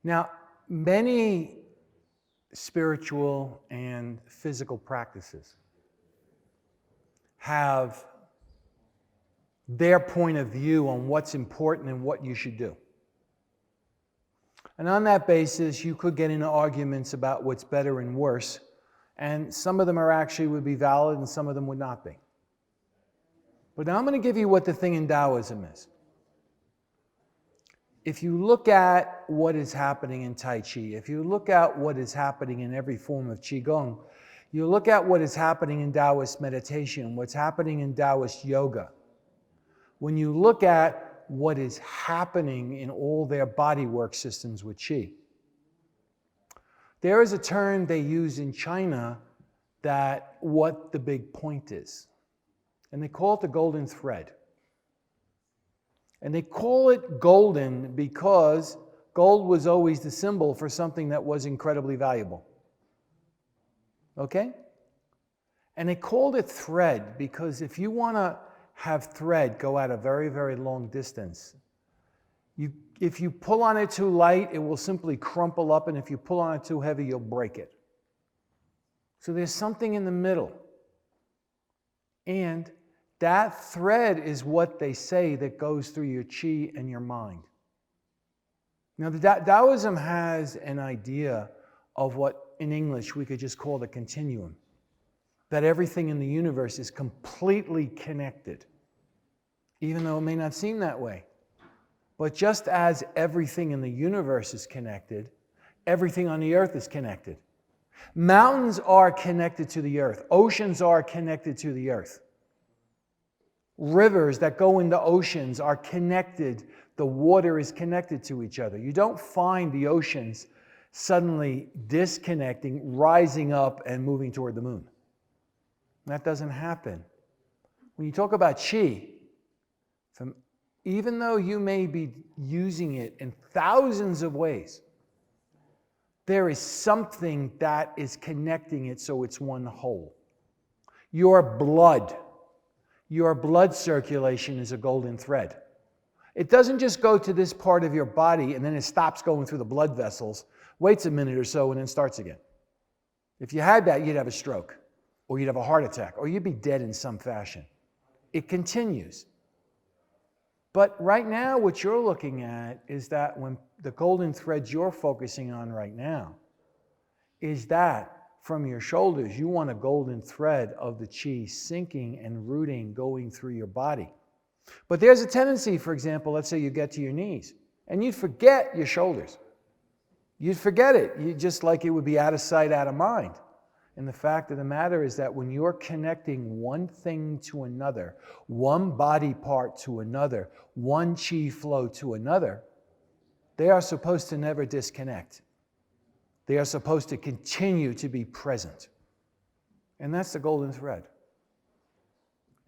Now, many spiritual and physical practices have their point of view on what's important and what you should do. And on that basis, you could get into arguments about what's better and worse, and some of them would be valid and some of them would not be. But now I'm going to give you what the thing in Taoism is. If you look at what is happening in Tai Chi, if you look at what is happening in every form of Qigong, you look at what is happening in Taoist meditation, what's happening in Taoist yoga, when you look at what is happening in all their body work systems with Qi, there is a term they use in China that what the big point is. And they call it the golden thread. And they call it golden because gold was always the symbol for something that was incredibly valuable. Okay? And they called it thread because if you want to have thread go out a very, very long distance, if you pull on it too light, it will simply crumple up, and if you pull on it too heavy, you'll break it. So there's something in the middle. And that thread is what they say that goes through your Qi and your mind. Now, Taoism has an idea of what in English we could just call the continuum. That everything in the universe is completely connected, even though it may not seem that way. But just as everything in the universe is connected, everything on the earth is connected. Mountains are connected to the earth. Oceans are connected to the earth. Rivers that go into oceans are connected. The water is connected to each other. You don't find the oceans suddenly disconnecting, rising up, and moving toward the moon. That doesn't happen. When you talk about Qi, even though you may be using it in thousands of ways, there is something that is connecting it so it's one whole. Your blood circulation is a golden thread. It doesn't just go to this part of your body and then it stops going through the blood vessels, waits a minute or so, and then starts again. If you had that, you'd have a stroke, or you'd have a heart attack, or you'd be dead in some fashion. It continues. But right now, what you're looking at is that when the golden threads you're focusing on right now is that from your shoulders, you want a golden thread of the Qi sinking and rooting going through your body. But there's a tendency, for example, let's say you get to your knees, and you'd forget your shoulders. You'd forget it. You just like it would be out of sight, out of mind. And the fact of the matter is that when you're connecting one thing to another, one body part to another, one Qi flow to another, they are supposed to never disconnect. They are supposed to continue to be present. And that's the golden thread.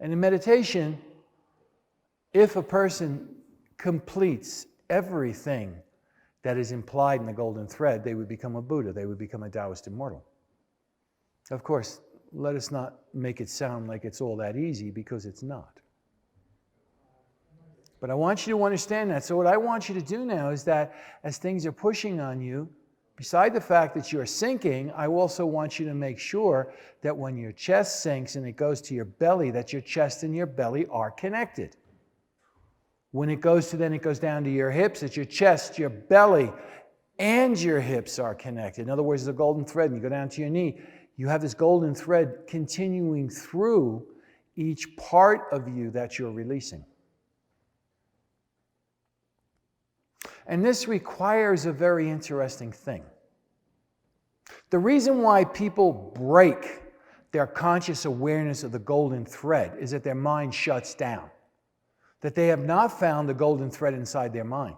And in meditation, if a person completes everything that is implied in the golden thread, they would become a Buddha. They would become a Taoist immortal. Of course, let us not make it sound like it's all that easy, because it's not. But I want you to understand that. So what I want you to do now is that as things are pushing on you, beside the fact that you're sinking, I also want you to make sure that when your chest sinks and it goes to your belly, that your chest and your belly are connected. When it goes down to your hips, that your chest, your belly, and your hips are connected. In other words, the golden thread, and you go down to your knee, you have this golden thread continuing through each part of you that you're releasing. And this requires a very interesting thing. The reason why people break their conscious awareness of the golden thread is that their mind shuts down. That they have not found the golden thread inside their mind,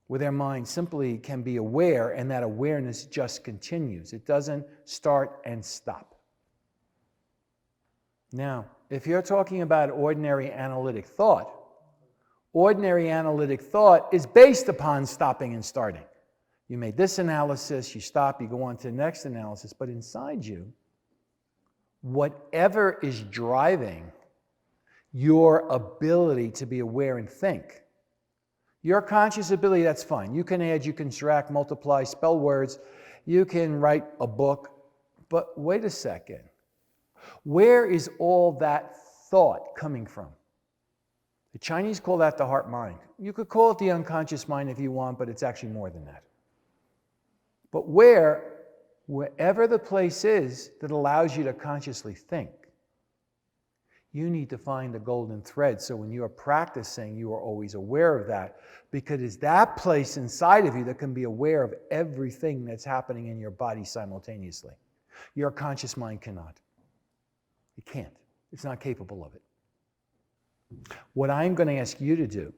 where their mind simply can be aware, and that awareness just continues. It doesn't start and stop. Now, if you're talking about ordinary analytic thought is based upon stopping and starting. You made this analysis, you stop, you go on to the next analysis, but inside you, whatever is driving your ability to be aware and think, Your conscious ability, that's fine. You can add, you can subtract, multiply, spell words. You can write a book. But wait a second. Where is all that thought coming from? The Chinese call that the heart mind. You could call it the unconscious mind if you want, but it's actually more than that. But wherever the place is that allows you to consciously think, you need to find the golden thread. So when you are practicing, you are always aware of that, because it's that place inside of you that can be aware of everything that's happening in your body simultaneously. Your conscious mind cannot. It can't. It's not capable of it. What I'm going to ask you to do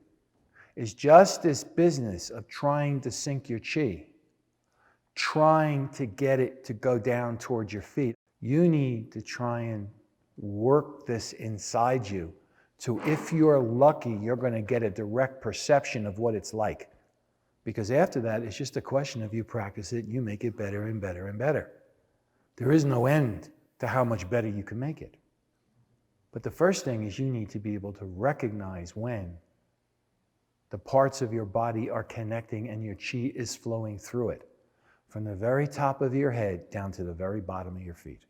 is just this business of trying to sync your chi, trying to get it to go down towards your feet. You need to try and work this inside you. So if you're lucky, you're going to get a direct perception of what it's like. Because after that, it's just a question of you practice it, and you make it better and better and better. There is no end to how much better you can make it. But the first thing is you need to be able to recognize when the parts of your body are connecting and your chi is flowing through it, from the very top of your head down to the very bottom of your feet.